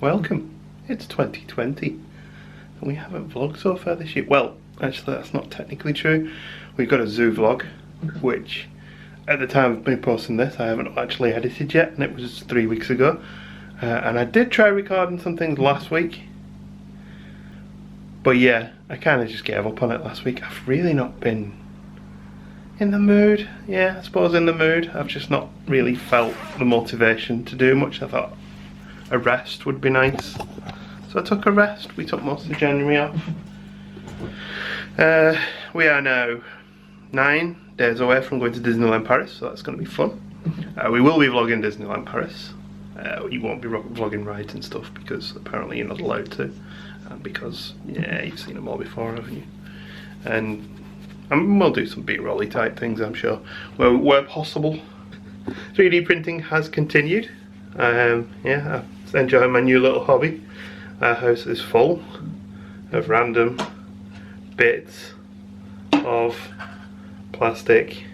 welcome. It's 2020 and we haven't vlogged so far this year. Well, actually that's not technically true. We've got a zoo vlog, which at the time of me posting this I haven't actually edited yet, and it was 3 weeks ago. And I did try recording some things last week, but yeah, I kind of just gave up on it last week. I've really not been in the mood. Yeah, I suppose in the mood. I've just not really felt the motivation to do much. I thought a rest would be nice, so I took a rest. We took most of January off. We are now 9 days away from going to Disneyland Paris, so that's going to be fun. We will be vlogging Disneyland Paris. You won't be vlogging rides and stuff because apparently you're not allowed to, and because yeah, you've seen them all before, haven't you? And we'll do some B-rolly type things, I'm sure, where possible. 3D printing has continued. Yeah, I'm enjoying my new little hobby. Our house is full of random bits of plastic.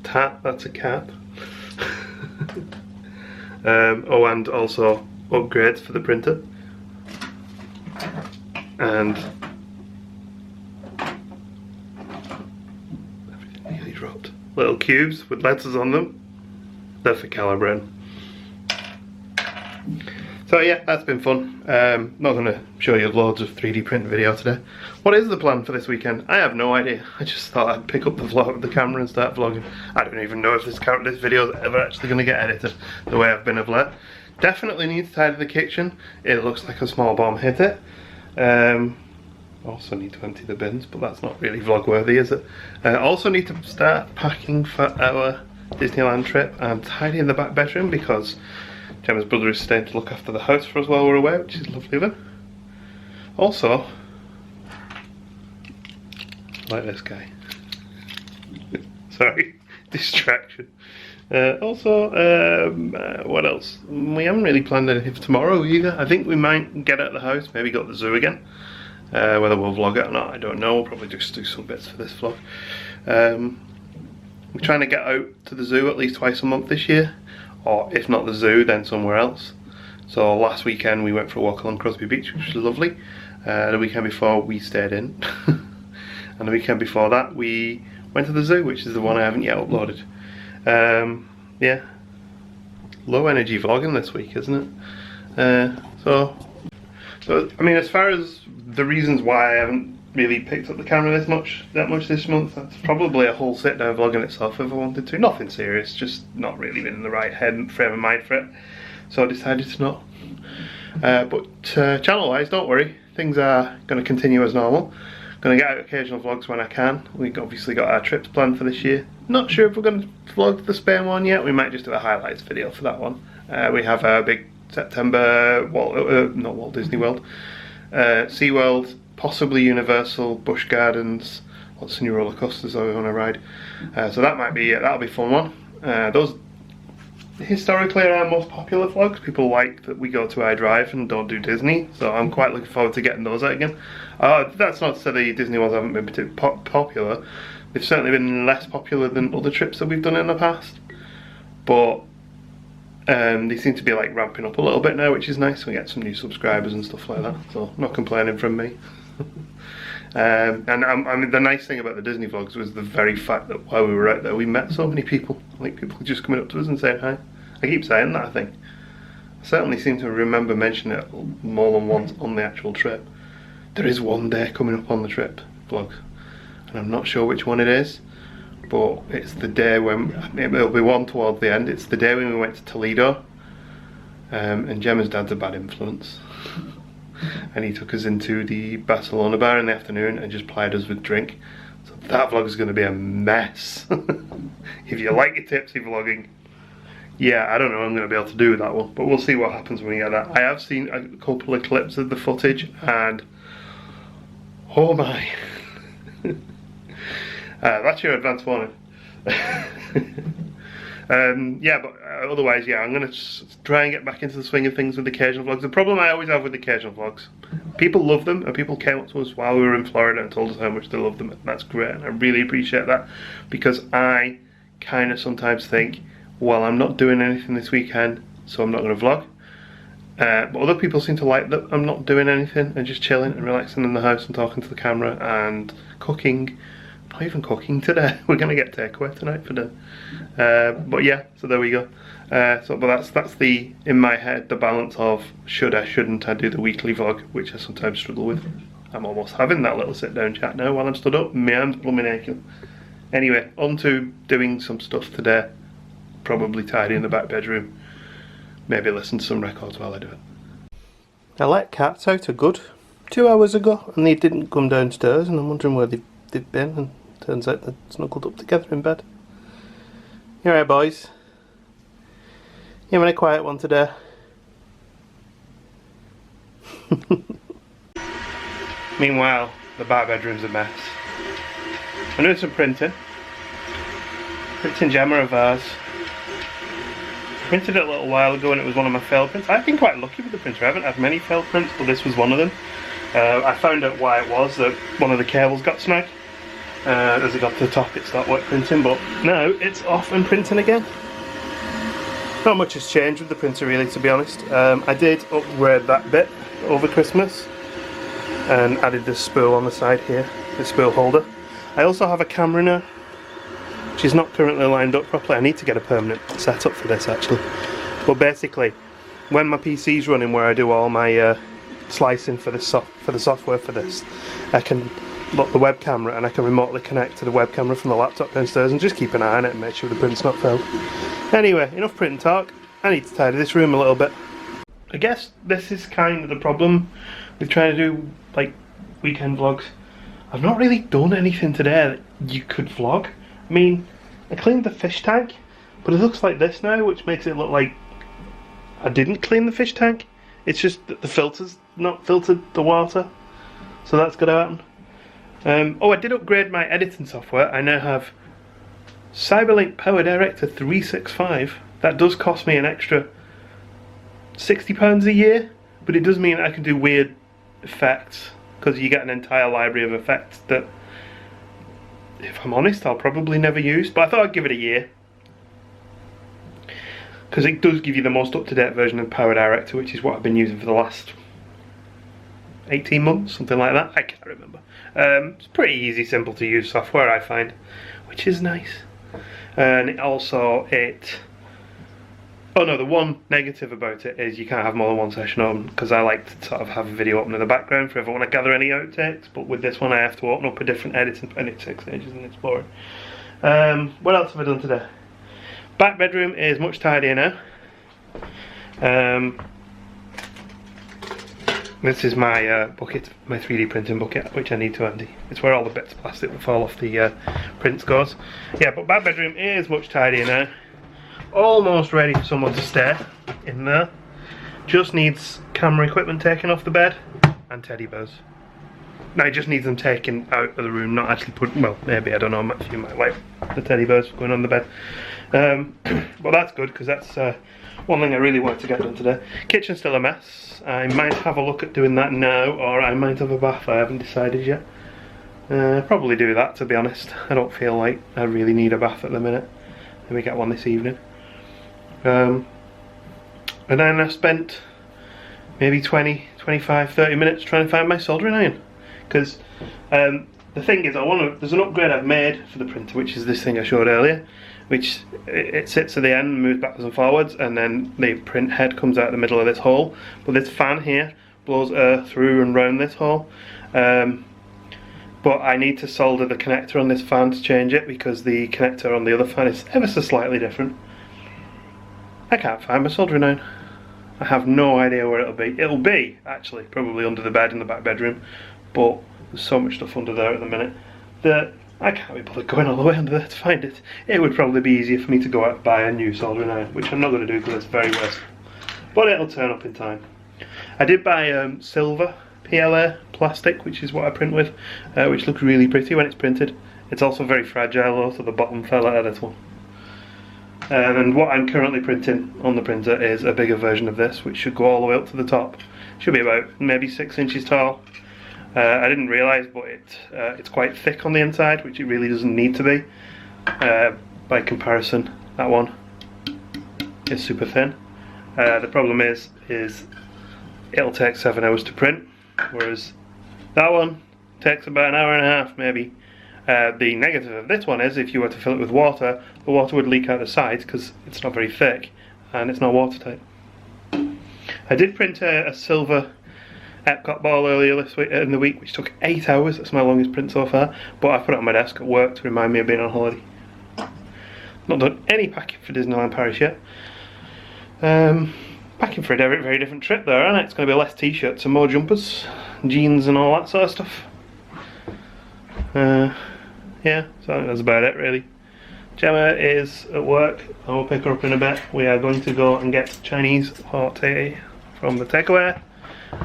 That's a cap. Oh, and also upgrades for the printer. And everything nearly dropped. Little cubes with letters on them. They're for calibrating. So yeah, that's been fun. Not going to show you loads of 3D print video today. What is the plan for this weekend? I have no idea. I just thought I'd pick up the camera and start vlogging. I don't even know if this video is ever actually going to get edited the way I've been of late. Definitely need to tidy the kitchen. It looks like a small bomb hit it. Also need to empty the bins, but that's not really vlog worthy, is it? Also need to start packing for our Disneyland trip and tidying the back bedroom because Gemma's brother is staying to look after the house for us while we're away, which is lovely of him. Also, like this guy. Sorry, distraction. What else? We haven't really planned anything for tomorrow either. I think we might get out of the house, maybe go to the zoo again. Whether we'll vlog it or not, I don't know. We'll probably just do some bits for this vlog. We're trying to get out to the zoo at least twice a month this year, or if not the zoo, then somewhere else. So last weekend we went for a walk along Crosby Beach, which was lovely. The weekend before we stayed in, and the weekend before that we went to the zoo, which is the one I haven't yet uploaded. Yeah, low energy vlogging this week, isn't it? So I mean, as far as the reasons why I haven't really picked up the camera that much this month, that's probably a whole sit down vlog in itself if I wanted to. Nothing serious, just not really been in the right frame of mind for it, so I decided to not. But channel wise, don't worry, things are going to continue as normal. Going to get out occasional vlogs when I can. We've obviously got our trips planned for this year. Not sure if we're going to vlog the Spain one yet. We might just do a highlights video for that one. We have our big September not Walt Disney World, SeaWorld, possibly Universal, Busch Gardens, lots of new roller coasters that we want to ride. So that might be that'll be a fun one. Those historically are our most popular vlogs. People like that we go to iDrive and don't do Disney, so I'm quite looking forward to getting those out again. That's not to say the Disney ones haven't been particularly popular. They've certainly been less popular than other trips that we've done in the past, but they seem to be like ramping up a little bit now, which is nice. We get some new subscribers and stuff like that, so not complaining from me. And I mean, the nice thing about the Disney vlogs was the very fact that while we were out there we met so many people, like people just coming up to us and saying hi. I keep saying that, I think. I certainly seem to remember mentioning it more than once on the actual trip. There is one day coming up on the trip vlog, and I'm not sure which one it is, but it's the day when, it'll be one towards the end, it's the day when we went to Toledo, and Gemma's dad's a bad influence. And he took us into the Barcelona bar in the afternoon and just plied us with drink. So that vlog is going to be a mess. If you like your tipsy vlogging, yeah, I don't know what I'm going to be able to do with that one, but we'll see what happens when we get that. I have seen a couple of clips of the footage and oh my. That's your advance warning. Yeah, but otherwise, yeah, I'm going to try and get back into the swing of things with occasional vlogs. The problem I always have with occasional vlogs, people love them, and people came up to us while we were in Florida and told us how much they loved them, and that's great, and I really appreciate that, because I kind of sometimes think, well, I'm not doing anything this weekend, so I'm not going to vlog. But other people seem to like that I'm not doing anything and just chilling and relaxing in the house and talking to the camera and cooking. Not even cooking today. We're going to get takeaway tonight for dinner. But yeah, so there we go. But that's the, in my head, the balance of should I, shouldn't I do the weekly vlog, which I sometimes struggle with. I'm almost having that little sit down chat now while I'm stood up. My hand's blooming aching. Anyway, on to doing some stuff today. Probably tidying the back bedroom. Maybe listen to some records while I do it. I let cats out a good 2 hours ago and they didn't come downstairs, and I'm wondering where they've been, and turns out they're snuggled up together in bed. You alright, boys? You having a quiet one today? Meanwhile, the back bedroom's a mess. I'm doing some printing. Printing Gemma of ours. Printed it a little while ago and it was one of my failed prints. I've been quite lucky with the printer. I haven't had many failed prints, but this was one of them. I found out why it was, that one of the cables got snagged. As it got to the top it stopped work printing, but now it's off and printing again. Not much has changed with the printer really, to be honest. I did upgrade that bit over Christmas and added this spool on the side here, this spool holder. I also have a camera now, which is not currently lined up properly. I need to get a permanent setup for this actually. But basically, when my PC's running where I do all my slicing for the software for this, I can lock the web camera and I can remotely connect to the web camera from the laptop downstairs and just keep an eye on it and make sure the print's not failed. Anyway, enough print and talk. I need to tidy this room a little bit. I guess this is kind of the problem with trying to do like weekend vlogs. I've not really done anything today that you could vlog. I mean, I cleaned the fish tank, but it looks like this now, which makes it look like I didn't clean the fish tank. It's just that the filter's not filtered the water, so that's got to happen. Oh, I did upgrade my editing software. I now have Cyberlink PowerDirector 365. That does cost me an extra £60 a year, but it does mean I can do weird effects, because you get an entire library of effects that, if I'm honest, I'll probably never use, but I thought I'd give it a year. Because it does give you the most up-to-date version of PowerDirector, which is what I've been using for the last 18 months, something like that. I can't remember. It's pretty easy, simple to use software, I find, which is nice. And it also, oh no, the one negative about it is you can't have more than one session open, because I like to sort of have a video open in the background for if I want to gather any outtakes, but with this one I have to open up a different editing, and it's 6 stages in Explorer. What else have I done today? Back bedroom is much tidier now. This is my bucket, my 3D printing bucket, which I need to empty. It's where all the bits of plastic that fall off the prints goes. Yeah, but back bedroom is much tidier now. Almost ready for someone to stay in there. Just needs camera equipment taken off the bed and teddy bears. No, it just needs them taken out of the room, not actually put, well, maybe, I don't know, a few might like the teddy bears going on the bed. But that's good, because that's one thing I really wanted to get done today. Kitchen's still a mess. I might have a look at doing that now, or I might have a bath. I haven't decided yet. Probably do that, to be honest. I don't feel like I really need a bath at the minute. Maybe get one this evening. And then I spent maybe 20, 25, 30 minutes trying to find my soldering iron. Because the thing is, there's an upgrade I've made for the printer, which is this thing I showed earlier, which it sits at the end and moves backwards and forwards, and then the print head comes out the middle of this hole. But this fan here blows air through and round this hole. But I need to solder the connector on this fan to change it, because the connector on the other fan is ever so slightly different. I can't find my soldering iron. I have no idea where it'll be. It'll be, actually, probably under the bed in the back bedroom, but there's so much stuff under there at the minute that I can't be bothered going all the way under there to find it. It would probably be easier for me to go out and buy a new soldering iron, which I'm not going to do because it's very wasteful. But it'll turn up in time. I did buy silver PLA plastic, which is what I print with, which looks really pretty when it's printed. It's also very fragile though, so the bottom fell out of this one. And what I'm currently printing on the printer is a bigger version of this, which should go all the way up to the top. Should be about maybe 6 inches tall. I didn't realise, but it's quite thick on the inside, which it really doesn't need to be. By comparison, that one is super thin. The problem is it'll take 7 hours to print, whereas that one takes about an hour and a half maybe. The negative of this one is if you were to fill it with water, the water would leak out the sides because it's not very thick and it's not watertight. I did print a silver Epcot ball earlier this week, in the week, which took 8 hours. That's my longest print so far, but I put it on my desk at work to remind me of being on holiday. Not done any packing for Disneyland Paris yet. Packing for a very different trip there, isn't it? It's going to be less t-shirts and more jumpers, jeans and all that sort of stuff. Yeah, so I think that's about it really. Gemma is at work, I will pick her up in a bit. We are going to go and get Chinese hot tea from the takeaway,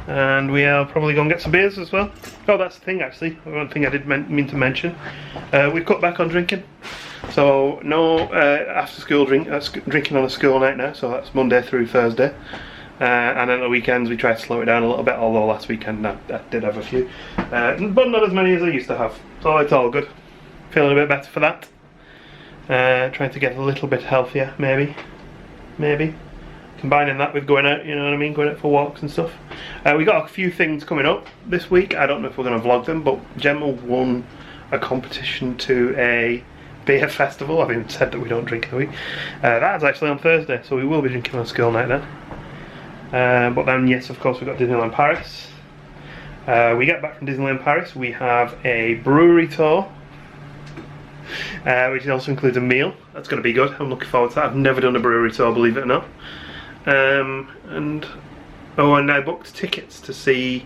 and we are probably going to get some beers as well. Oh, that's the thing actually, one thing I did mean to mention. We've cut back on drinking, so no after school drinking on a school night now, so that's Monday through Thursday. And then the weekends we try to slow it down a little bit, although last weekend I did have a few, but not as many as I used to have, so it's all good. Feeling a bit better for that. Trying to get a little bit healthier, maybe. Combining that with going out, you know what I mean, going out for walks and stuff. We got a few things coming up this week. I don't know if we're going to vlog them, but Gemma won a competition to a beer festival. I've even said that we don't drink in the week. That's actually on Thursday, so we will be drinking on school night then. But then, yes, of course, we've got Disneyland Paris. We get back from Disneyland Paris, we have a brewery tour, which also includes a meal. That's going to be good. I'm looking forward to that. I've never done a brewery tour, believe it or not. And I booked tickets to see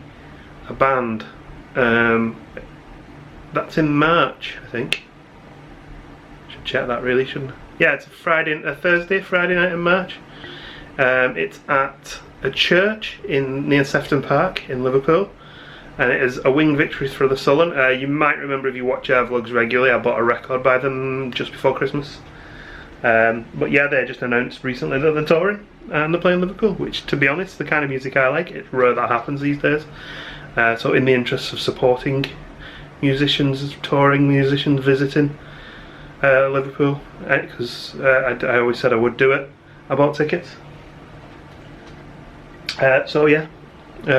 a band. That's in March, I think. Should check that really, shouldn't I? Yeah, it's a Thursday, Friday night in March. It's at a church near Sefton Park in Liverpool, and it is a Winged Victories for the Sullen. You might remember if you watch our vlogs regularly, I bought a record by them just before Christmas. But yeah, they just announced recently that they're touring and they're playing Liverpool, which, to be honest, the kind of music I like. It's rare that happens these days. So in the interest of supporting musicians, touring musicians visiting Liverpool, because I always said I would do it, I bought tickets. So yeah,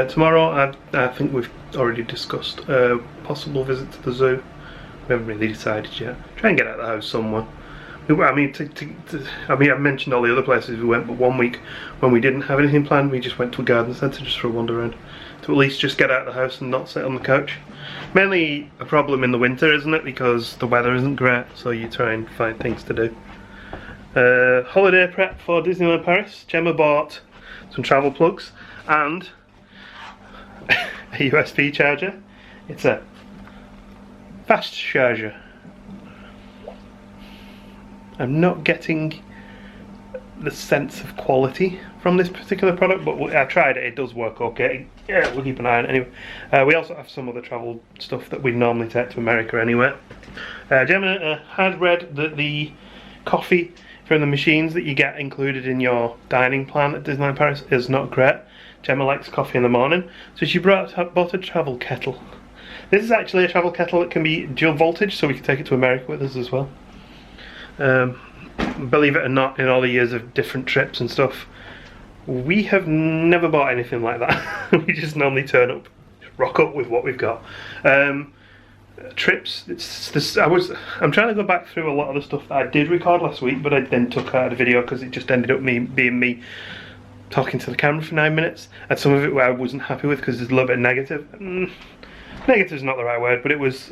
tomorrow I think we've already discussed a possible visit to the zoo. We haven't really decided yet. Try and get out of the house somewhere. I mean, I've mentioned all the other places we went, but one week when we didn't have anything planned, we just went to a garden centre just for a wander around. To at least just get out of the house and not sit on the couch. Mainly a problem in the winter, isn't it? Because the weather isn't great, so you try and find things to do. Holiday prep for Disneyland Paris. Gemma bought some travel plugs and a USB charger. It's a fast charger. I'm not getting the sense of quality from this particular product, but I tried it, it does work okay. Yeah, we'll keep an eye on it anyway. We also have some other travel stuff that we normally take to America anyway. Gemma had read that the coffee from the machines that you get included in your dining plan at Disneyland Paris is not great. Gemma likes coffee in the morning, so she bought a travel kettle. This is actually a travel kettle that can be dual voltage, so we can take it to America with us as well. Believe it or not, in all the years of different trips and stuff, we have never bought anything like that. We just normally turn up, rock up with what we've got. Trips, I'm trying to go back through a lot of the stuff that I did record last week, but I then took out of the video because it just ended up being me talking to the camera for 9 minutes, and some of it where I wasn't happy with because it's a little bit negative. Negative is not the right word, but it was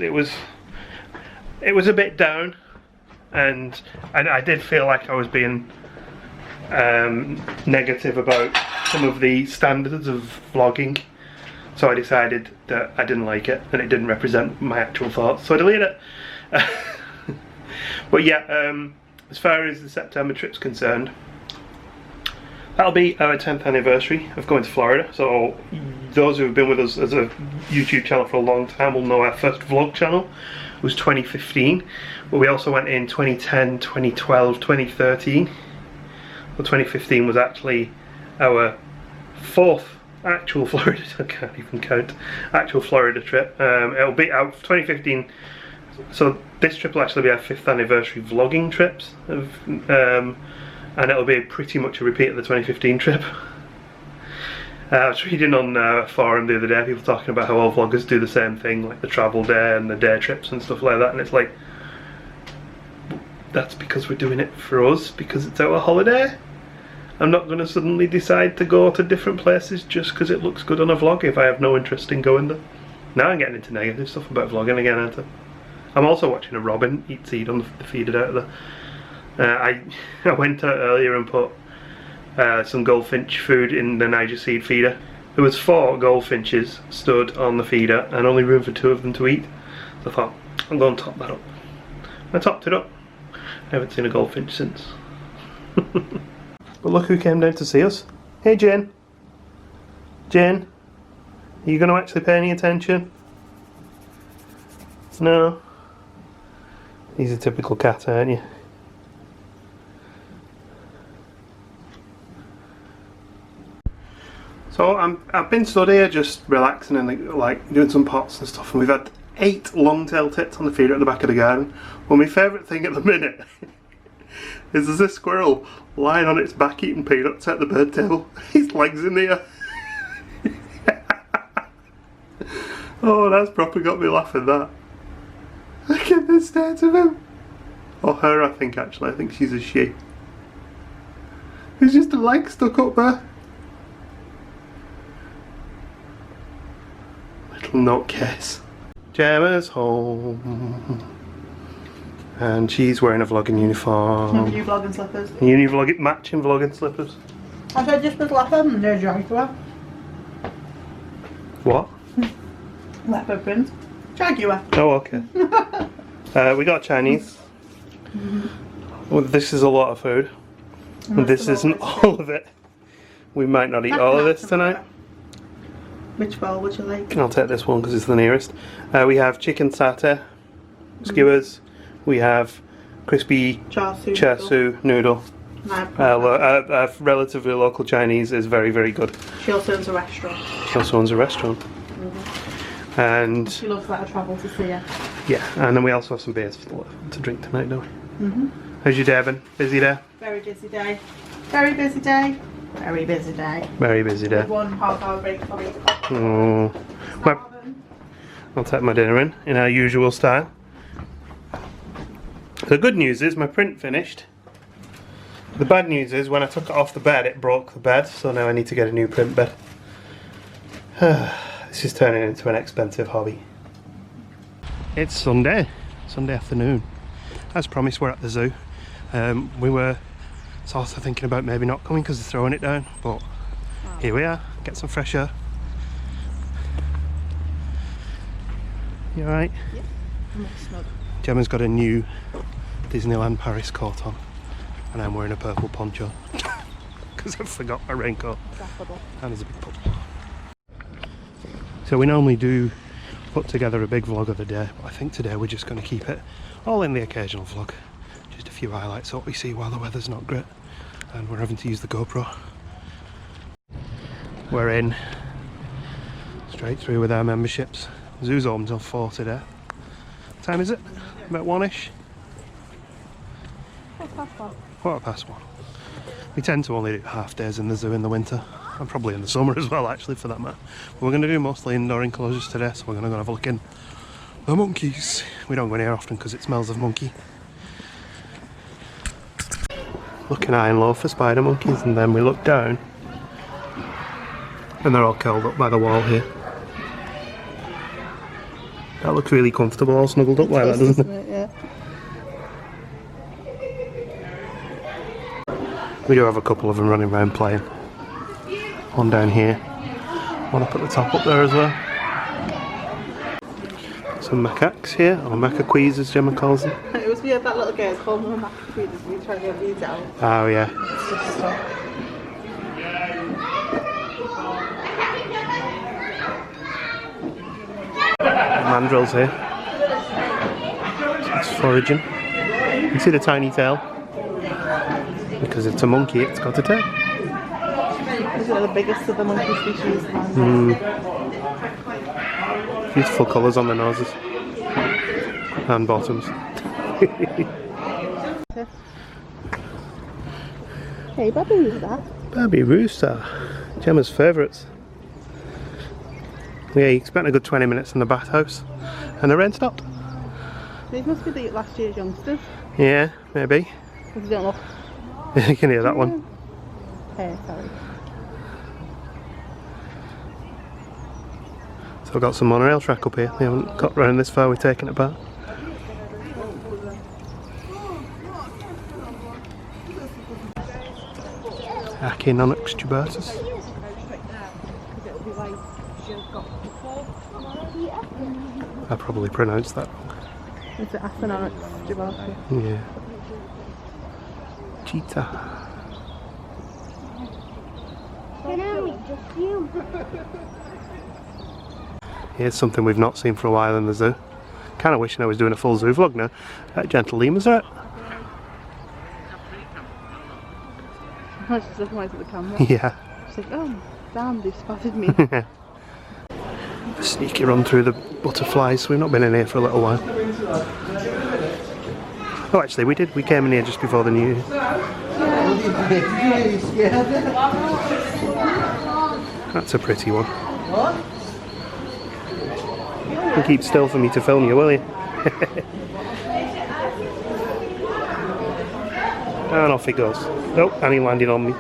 a bit down, and I did feel like I was being negative about some of the standards of vlogging. So I decided that I didn't like it and it didn't represent my actual thoughts, so I deleted it. But yeah, as far as the September trip's concerned, that'll be our 10th anniversary of going to Florida. So those who have been with us as a YouTube channel for a long time will know our first vlog channel was 2015, but we also went in 2010, 2012, 2013. Well, 2015 was actually our 4th actual Florida, I can't even count, actual Florida trip. It'll be out 2015, so this trip will actually be our 5th anniversary vlogging trips. and it'll be pretty much a repeat of the 2015 trip. I was reading on a forum the other day, people talking about how all vloggers do the same thing, like the travel day and the day trips and stuff like that, and it's like, that's because we're doing it for us, because it's our holiday. I'm not going to suddenly decide to go to different places just because it looks good on a vlog if I have no interest in going there. Now I'm getting into negative stuff about vlogging again, aren't I? I'm also watching a robin eat seed on the feeder out of there. I went out earlier and put some goldfinch food in the Niger seed feeder. There was 4 goldfinches stood on the feeder and only room for 2 of them to eat. So I thought, I'm going to top that up. I topped it up. I haven't seen a goldfinch since. But look who came down to see us. Hey Jane. Jane, are you going to actually pay any attention? No. He's a typical cat, aren't you? So I've been stood here just relaxing and like doing some pots and stuff, and we've had 8 long-tailed tits on the feeder at the back of the garden. Well, my favourite thing at the minute is there's this squirrel lying on its back eating peanuts at the bird table. His legs in the air. Oh, that's proper got me laughing, that. Look at the state of him. Or her, I think, actually. I think she's a she. There's just a leg stuck up there. Little nutcase. Gemma's home. And she's wearing a vlogging uniform. New vlogging slippers. Matching vlogging slippers. I said just with leopard and they're Jaguar. What? Leopard print. Jaguar. Oh, okay. We got Chinese. Well, this is a lot of food. And this isn't all of it. We might not eat all of this tonight. Which bowl would you like? I'll take this one because it's the nearest. We have chicken satay, skewers. We have crispy char siu noodle. Relatively local Chinese is very, very good. She also owns a restaurant. She also owns a restaurant. And she loves that I travel to see her. Yeah, and then we also have some beers to drink tonight, don't we? How's your day been? Busy day? Very busy day. Very busy day. Very busy day. Very busy day. 1 half-hour break for me. Oh. I'll take my dinner in our usual style. The good news is my print finished. The bad news is when I took it off the bed, it broke the bed, so now I need to get a new print bed. This is turning into an expensive hobby. It's Sunday afternoon. As promised, we're at the zoo. We were sort of thinking about maybe not coming because they're throwing it down, but here we are, get some fresh air. You alright? Yeah, I'm all snug. Gemma's got a new Disneyland Paris coat on, and I'm wearing a purple poncho because I forgot my raincoat. And there's a big pup. So we normally do put together a big vlog of the day, but I think today we're just going to keep it all in the occasional vlog. Just a few highlights of what we see while the weather's not great, and we're having to use the GoPro. We're in straight through with our memberships. Zoo's open until 4 today. What time is it? About 1ish? 1:15. We tend to only do half days in the zoo in the winter, and probably in the summer as well, actually, for that matter. But we're going to do mostly indoor enclosures today, so we're going to go have a look in the monkeys. We don't go in here often because it smells of monkey. Looking high and low for spider monkeys, and then we look down and they're all curled up by the wall here. That looks really comfortable, all snuggled up like that, doesn't it? Yeah. We do have a couple of them running around playing. One down here, one up at the top up there as well. Some macaques here, or macaques as Gemma calls them. It was weird that little girl's calling them macaques as we try to get these out. Oh yeah. It's just stuff. Mandrills here. It's foraging. You can see the tiny tail. Because it's a monkey, it's got a tail. These are the biggest of the monkey species. Beautiful colours on the noses and bottoms. Hey, Bobby, who's that? Baby Rooster, Gemma's favourites. Yeah, you spent a good 20 minutes in the bathhouse and the rain stopped. These must be the last year's youngsters. Yeah, maybe. Because they don't look. You can hear that one. Hey, sorry. So I've got some monorail track up here. We haven't got round this far, we're taking it back. Achinonyx tubertus. I probably pronounced that wrong. It's an Achinonyx tubertus. Yeah. Cheetah. Here's something we've not seen for a while in the zoo. Kind of wishing I was doing a full zoo vlog now. Gentle lemurs are it. I was just looking away at the camera. Yeah. She's like, oh, damn, they've spotted me. A sneaky run through the butterflies. We've not been in here for a little while. Oh, actually, we did. We came in here just before the New Year. That's a pretty one. You keep still for me to film you, will you? And off he goes. Oh, and he landed on me.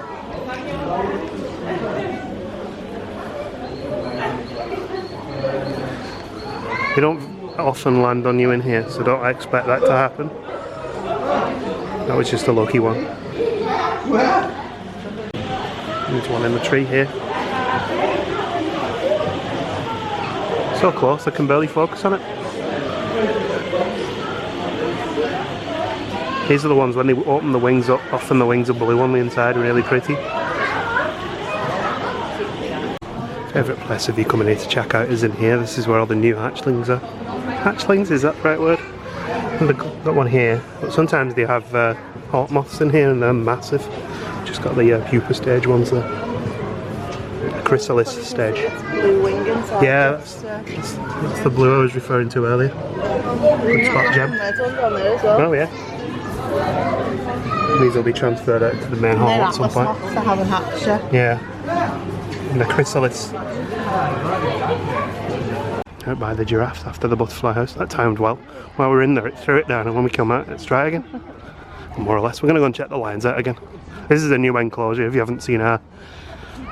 They don't often land on you in here, so don't expect that to happen. That was just a lucky one. There's one in the tree here. So close, I can barely focus on it. These are the ones when they open the wings up, often the wings are blue on the inside, really pretty. Favourite place if you're coming here to check out is in here. This is where all the new hatchlings are. Hatchlings, is that the right word? They've got one here, but sometimes they have hawk moths in here and they're massive. Just got the pupa stage ones there. Chrysalis stage. Blue wing inside. Yeah, that's the blue I was referring to earlier. Good spot, Gem. There's one down there as well. Oh yeah. These will be transferred out to the main hall at some point. Moths that haven't hatched yet. Yeah. And the chrysalis. Out by the giraffes after the butterfly house. That timed well. While we're in there, it threw it down, and when we come out, it's dry again. More or less. We're going to go and check the lions out again. This is a new enclosure. If you haven't seen our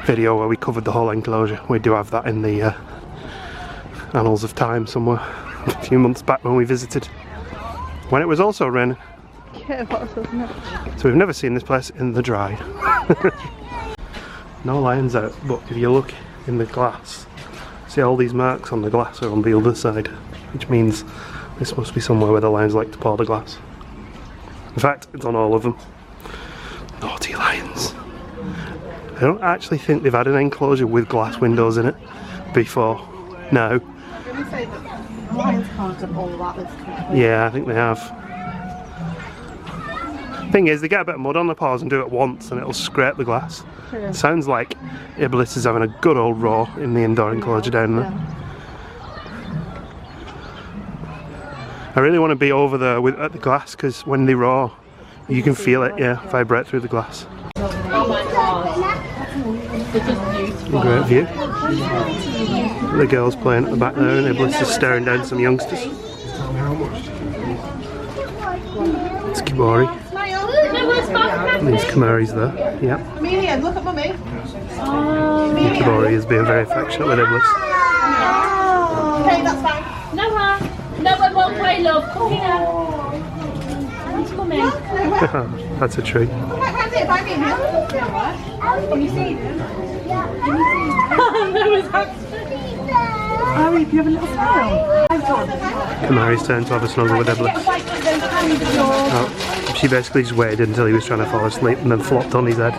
video where we covered the whole enclosure, we do have that in the annals of time somewhere. A few months back when we visited. When it was also raining. Yeah, it was, wasn't it? So we've never seen this place in the dry. No lions out, but if you look in the glass, see all these marks on the glass are on the other side, which means this must be somewhere where the lions like to pour the glass. In fact, it's on all of them. Naughty lions. I don't actually think they've had an enclosure with glass windows in it before. No. I'm going to say that lions can't have all that this country. Yeah, I think they have. Thing is, they get a bit of mud on their paws and do it once and it'll scrape the glass. Yeah. Sounds like Iblis is having a good old roar in the indoor enclosure down there. Yeah. I really want to be over there at the glass because when they roar, you can feel it, yeah, vibrate through the glass. Oh my god. This is beautiful. Great view. The girls playing at the back there and Iblis is staring down some youngsters. It's Kibori. And there's Kamari's there, yeah. Amelia, look at mummy. Kibori is being very affectionate with Iblis. Okay, that's fine. Noah, Noah won't play, love. Come here. He's coming. That's a tree. Can you see them? Noah's actually. Harry, if you have a little smile. Kamari's turn to have a snuggle with Iblis. Oh, she basically just waited until he was trying to fall asleep and then flopped on his head.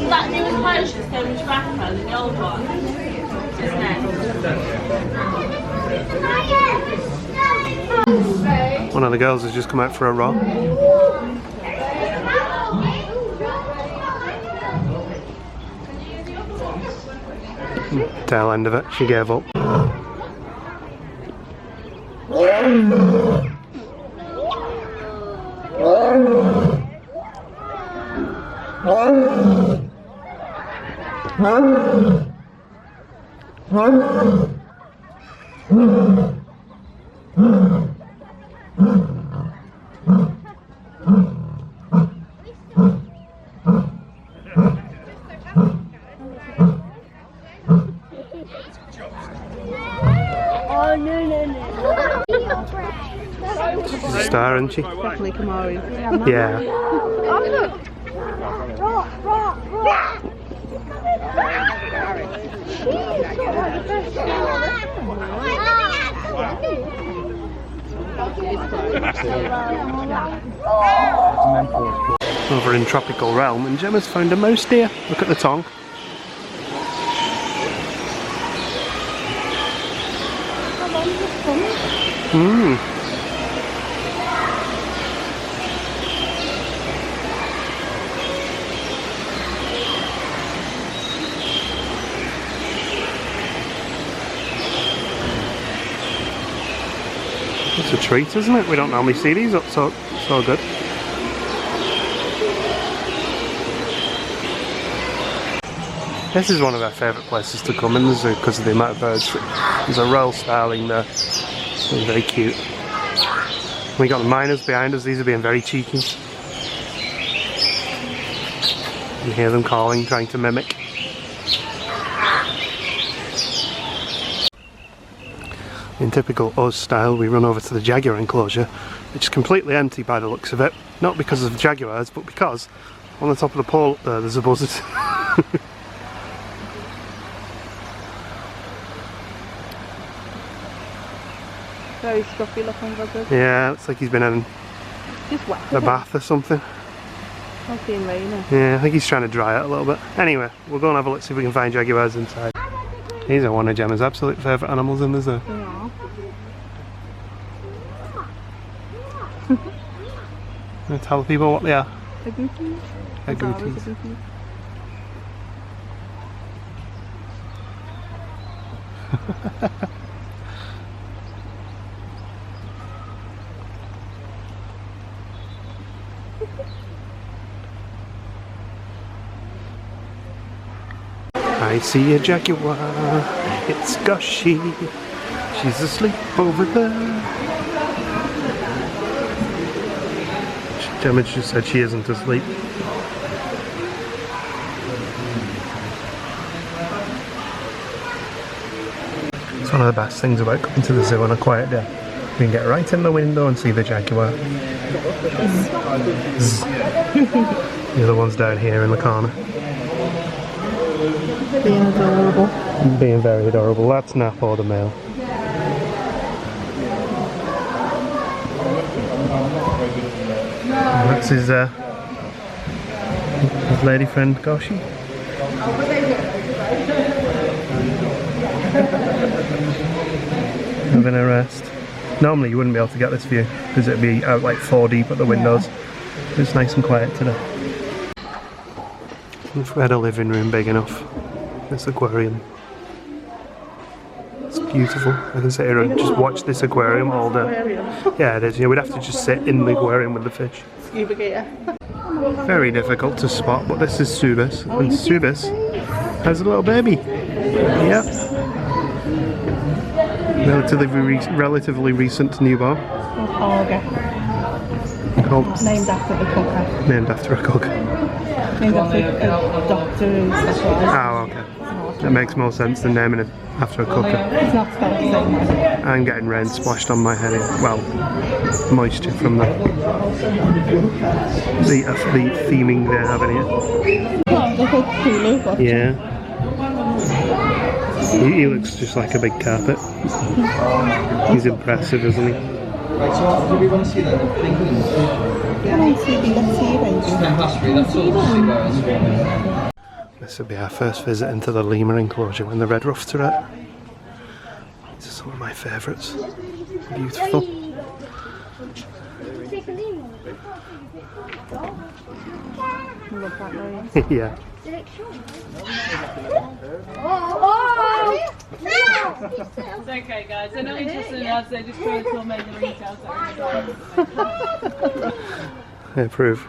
That new clothes going to wrapper, the old one. Isn't it? One of the girls has just come out for a roar. Tail end of it, she gave up. Oh no. She's a star, isn't she? Definitely Kamari. Yeah. Over in Tropical Realm, and Gemma's found a mouse deer. Look at the tongue. It's a treat, isn't it? We don't normally see these up so good. This is one of our favourite places to come in the zoo because of the amount of birds. There's a royal starling there. It's very cute. We got the miners behind us. These are being very cheeky. You hear them calling, trying to mimic. In typical Us style, we run over to the jaguar enclosure, which is completely empty by the looks of it. Not because of the jaguars, but because on the top of the pole up there, there's a buzzard. Very stuffy looking buzzard. Yeah, looks like he's been in Just wet. a bath or something. It's been raining. Yeah, I think he's trying to dry it a little bit. Anyway, we'll go and have a look, see if we can find jaguars inside. These are one of Gemma's absolute favourite animals in the zoo. Yeah. Can you tell people what they are? Agoutis. Agoutis. I see a jaguar, it's Gushy, she's asleep over there. Gemma just said she isn't asleep. It's one of the best things about coming to the zoo on a quiet day. You can get right in the window and see the jaguar. Zzz. The other one's down here in the corner. Being adorable. Being very adorable. That's Napo the male. And that's his lady friend Goshi. Having a rest. Normally you wouldn't be able to get this view because it'd be out like 4 deep at the windows. It's nice and quiet today. If we had a living room big enough, this aquarium. It's beautiful. I can sit here and just watch this aquarium all day. Yeah, it is. Yeah, we'd have to just sit in the aquarium with the fish. Scuba gear. Very difficult to spot, but this is Subis, and Subis has a little baby. Yep. Relatively recent newborn. Olga. Called Named after the cooker. Named after a cook. Named after a doctor who specialised. Oh, okay. That makes more sense than naming it after a cooker. It's not spelled the same way. I'm getting rain splashed on my head. Well, moisture from the theming they're having here. Oh, they called Hulu, but Yeah. He looks just like a big carpet. He's impressive, isn't he? Right, so do we want to see that? This will be our first visit into the lemur enclosure when the red ruffs are out. These are some of my favourites. Beautiful. Yeah. It's okay, guys. They're not interested in us. They just try to make the retail. I approve.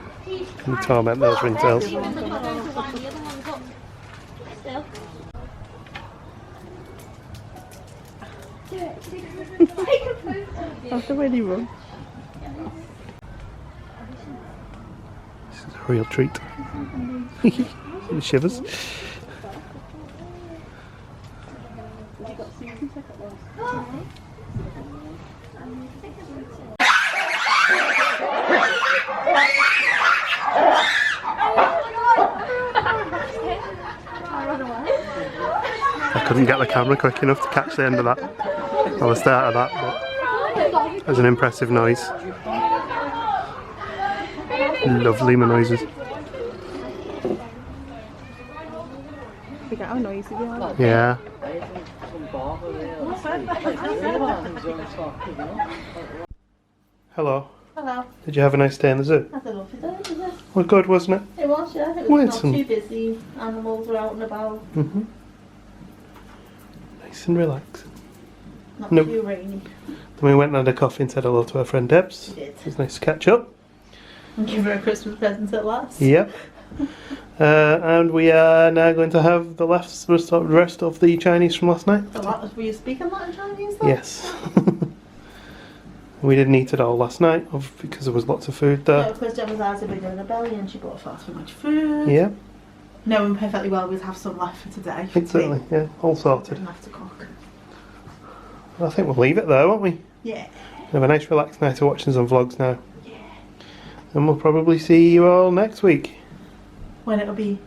Can you torment those ringtails? Even though you're going to wind the other ones up. Still. That's the way they run. This is a real treat. The shivers. I couldn't get the camera quick enough to catch the end of that, or the start of that, but it was an impressive noise. Lovely noises. Look at how noisy they are. Yeah. Hello. Hello. Did you have a nice day in the zoo? That's a lovely day, isn't it? Well, good, wasn't it? It was, yeah. It Well, was it's not some- too busy. Animals were out and about. Nice and relaxing. Not Nope. too rainy. Then we went and had a coffee and said hello to our friend Debs. We did. It was nice to catch up. And give her a Christmas present at last. Yep. And we are now going to have the rest of the Chinese from last night. Were you speaking Latin Chinese though? Yes. We didn't eat it all last night because there was lots of food No, there. because Jen was out a big in her belly and she bought far too much food. Yeah, Knowing perfectly well we'd have some left for today. For exactly. Yeah, all sorted. Didn't have to cook. I think we'll leave it there, won't we? Yeah. Have a nice relaxed night of watching some vlogs now. Yeah. And we'll probably see you all next week. When it'll be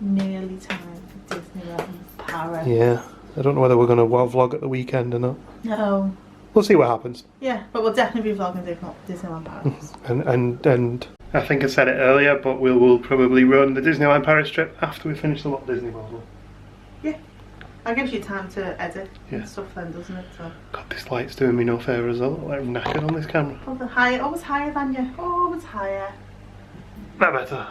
nearly time for Disneyland Paris. Yeah. I don't know whether we're going to vlog at the weekend or not. No. We'll see what happens. Yeah, but we'll definitely be vlogging Disneyland Paris. And I think I said it earlier, but we'll probably run the Disneyland Paris trip after we finish the Walt Disney World one. Yeah. That gives you time to edit Yeah. and stuff then, doesn't it? So. God, this light's doing me no favour as well. I'm knackered on this camera. Oh, the higher, always higher than you. Always higher. That better.